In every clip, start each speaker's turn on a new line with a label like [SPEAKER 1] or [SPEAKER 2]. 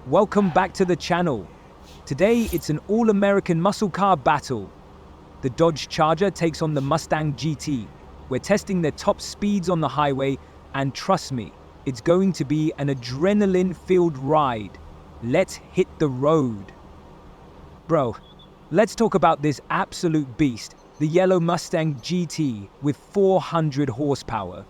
[SPEAKER 1] welcome back to the channel. Today it's an all-American muscle car battle. The Dodge Charger takes on the Mustang GT. We're testing their top speeds on the highway, and trust me, it's going to be an adrenaline-filled ride. Let's hit the road. Bro, let's talk about this absolute beast, the yellow Mustang GT with 400 horsepower.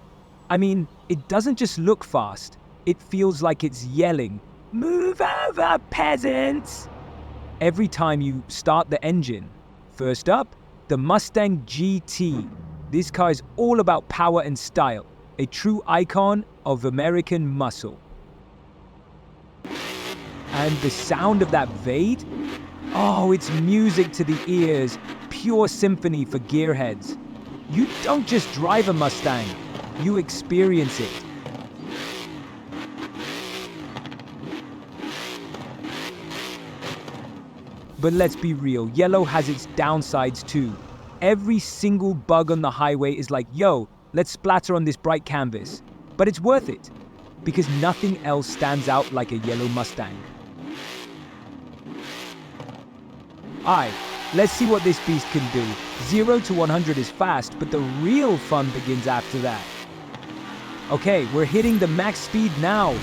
[SPEAKER 1] I mean, it doesn't just look fast, it feels like it's yelling, "Move over, peasants!" every time you start the engine. First up, the Mustang GT. This car is all about power and style, a true icon of American muscle. And the sound of that Vade? Oh, it's music to the ears, pure symphony for gearheads. You don't just drive a Mustang, you experience it. But let's be real, yellow has its downsides too. Every single bug on the highway is like, yo, let's splatter on this bright canvas. But it's worth it, because nothing else stands out like a yellow Mustang. Alright, let's see what this beast can do. 0 to 100 is fast, but the real fun begins after that. Okay, we're hitting the max speed now.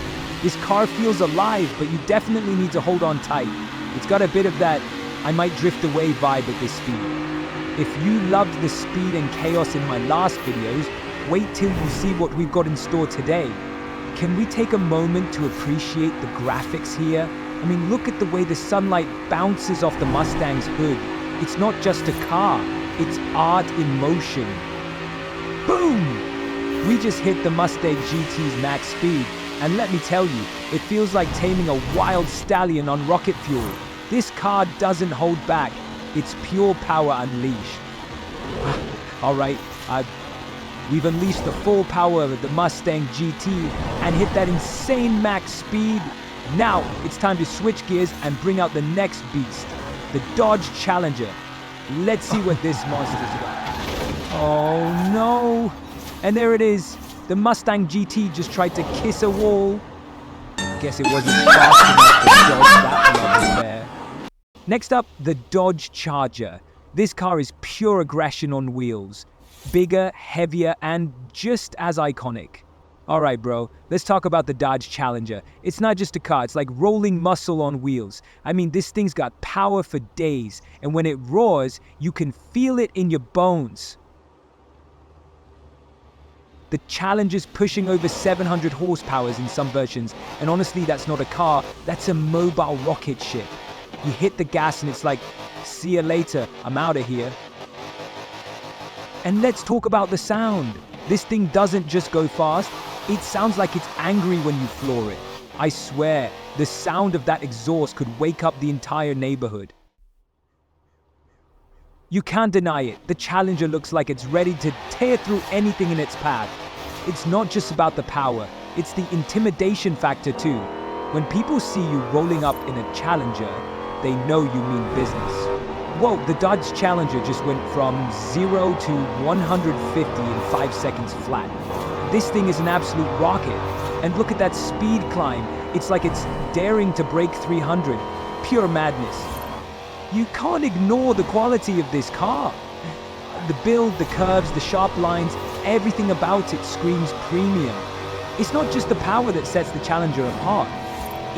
[SPEAKER 1] This car feels alive, but you definitely need to hold on tight. It's got a bit of that I might drift away vibe at this speed. If you loved the speed and chaos in my last videos, wait till you see what we've got in store today. Can we take a moment to appreciate the graphics here? I mean, look at the way the sunlight bounces off the Mustang's hood. It's not just a car, it's art in motion. Boom! We just hit the Mustang GT's max speed, and let me tell you, it feels like taming a wild stallion on rocket fuel. This car doesn't hold back. It's pure power unleashed. Alright, we've unleashed the full power of the Mustang GT and hit that insane max speed. Now, it's time to switch gears and bring out the next beast, the Dodge Challenger. Let's see what this monster's about. Oh no! And there it is. The Mustang GT just tried to kiss a wall. Guess it wasn't fast enough to dodge that level there. Next up, the Dodge Charger. This car is pure aggression on wheels. Bigger, heavier, and just as iconic. Alright bro, let's talk about the Dodge Challenger. It's not just a car, it's like rolling muscle on wheels. I mean, this thing's got power for days, and when it roars, you can feel it in your bones. The Challenger's pushing over 700 horsepower in some versions, and honestly, that's not a car, that's a mobile rocket ship. You hit the gas and it's like, see you later, I'm out of here. And let's talk about the sound. This thing doesn't just go fast, it sounds like it's angry when you floor it. I swear, the sound of that exhaust could wake up the entire neighborhood. You can't deny it, the Challenger looks like it's ready to tear through anything in its path. It's not just about the power, it's the intimidation factor too. When people see you rolling up in a Challenger, they know you mean business. Whoa, the Dodge Challenger just went from 0 to 150 in 5 seconds flat. This thing is an absolute rocket. And look at that speed climb. It's like it's daring to break 300. Pure madness. You can't ignore the quality of this car. The build, the curves, the sharp lines, everything about it screams premium. It's not just the power that sets the Challenger apart.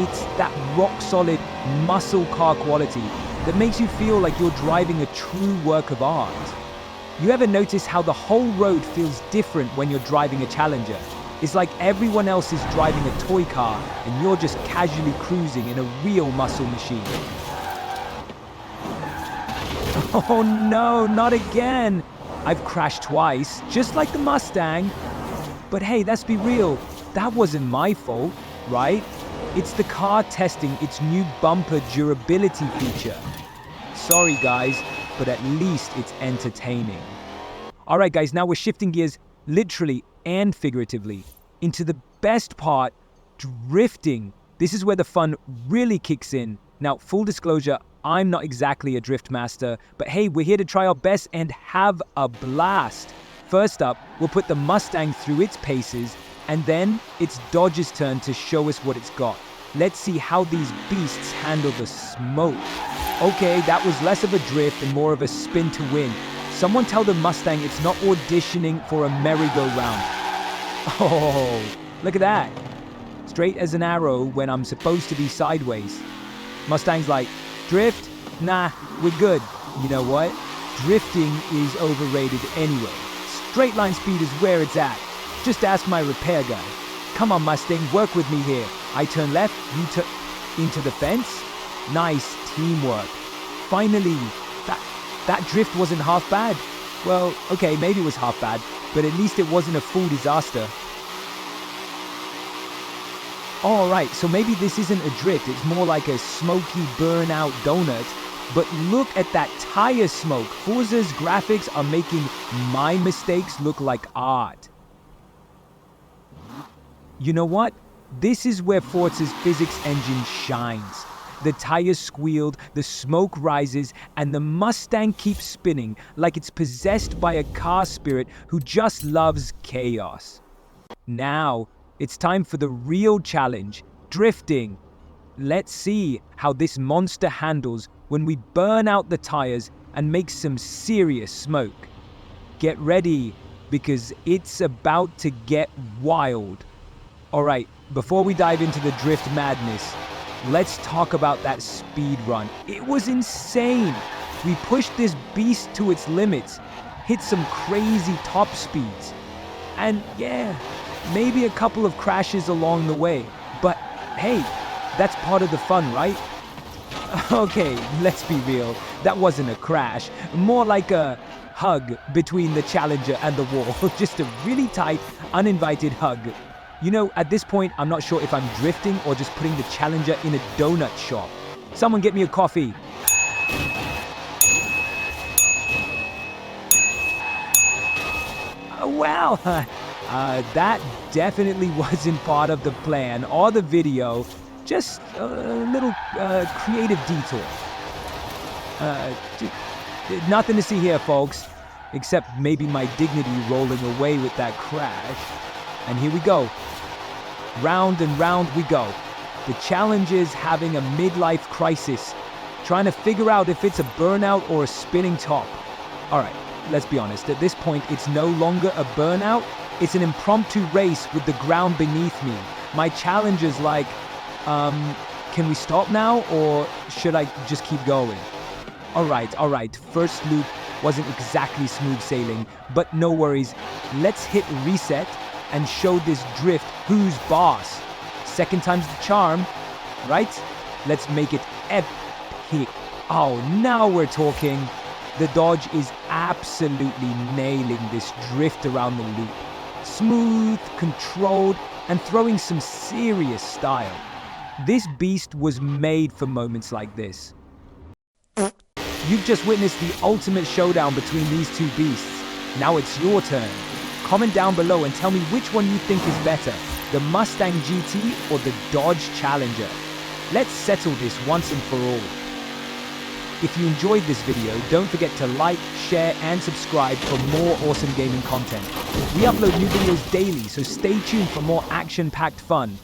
[SPEAKER 1] It's that rock-solid muscle car quality that makes you feel like you're driving a true work of art. You ever notice how the whole road feels different when you're driving a Challenger? It's like everyone else is driving a toy car and you're just casually cruising in a real muscle machine. Oh no, not again! I've crashed twice, just like the Mustang. But hey, let's be real, that wasn't my fault, right? It's the car testing its new bumper durability feature. Sorry guys, but at least it's entertaining. Alright guys, now we're shifting gears literally and figuratively into the best part, drifting. This is where the fun really kicks in. Now, full disclosure, I'm not exactly a drift master, but hey, we're here to try our best and have a blast. First up, we'll put the Mustang through its paces, and then it's Dodge's turn to show us what it's got. Let's see how these beasts handle the smoke. Okay, that was less of a drift and more of a spin to win. Someone tell the Mustang it's not auditioning for a merry-go-round. Oh, look at that. Straight as an arrow when I'm supposed to be sideways. Mustang's like, drift? Nah, we're good. You know what? Drifting is overrated anyway. Straight line speed is where it's at. Just ask my repair guy. Come on, Mustang, work with me here. I turn left, you turn into the fence. Nice teamwork. Finally, that drift wasn't half bad. Well, okay, maybe it was half bad, but at least it wasn't a full disaster. Alright, so maybe this isn't a drift, it's more like a smoky burnout donut. But look at that tire smoke. Forza's graphics are making my mistakes look like art. You know what? This is where Forza's physics engine shines. The tires squealed, the smoke rises, and the Mustang keeps spinning like it's possessed by a car spirit who just loves chaos. Now, it's time for the real challenge, drifting. Let's see how this monster handles when we burn out the tires and make some serious smoke. Get ready, because it's about to get wild. Alright, before we dive into the drift madness, let's talk about that speed run. It was insane. We pushed this beast to its limits, hit some crazy top speeds. And yeah, maybe a couple of crashes along the way. But hey, that's part of the fun, right? Okay, let's be real. That wasn't a crash. More like a hug between the Challenger and the wall. Just a really tight, uninvited hug. You know, at this point, I'm not sure if I'm drifting or just putting the Challenger in a donut shop. Someone get me a coffee. Well, that definitely wasn't part of the plan or the video. Just a little creative detour. Nothing to see here, folks, except maybe my dignity rolling away with that crash. And here we go. Round and round we go. The Challenger's having a midlife crisis, trying to figure out if it's a burnout or a spinning top. All right, let's be honest. At this point, it's no longer a burnout. It's an impromptu race with the ground beneath me. My Challenger's like, can we stop now, or should I just keep going? All right. First loop wasn't exactly smooth sailing, but no worries. Let's hit reset and show this drift who's boss. Second time's the charm, right? Let's make it epic. Oh, now we're talking. The Dodge is absolutely nailing this drift around the loop. Smooth, controlled, and throwing some serious style. This beast was made for moments like this. You've just witnessed the ultimate showdown between these two beasts. Now it's your turn. Comment down below and tell me which one you think is better, the Mustang GT or the Dodge Challenger. Let's settle this once and for all. If you enjoyed this video, don't forget to like, share, and subscribe for more awesome gaming content. We upload new videos daily, so stay tuned for more action-packed fun.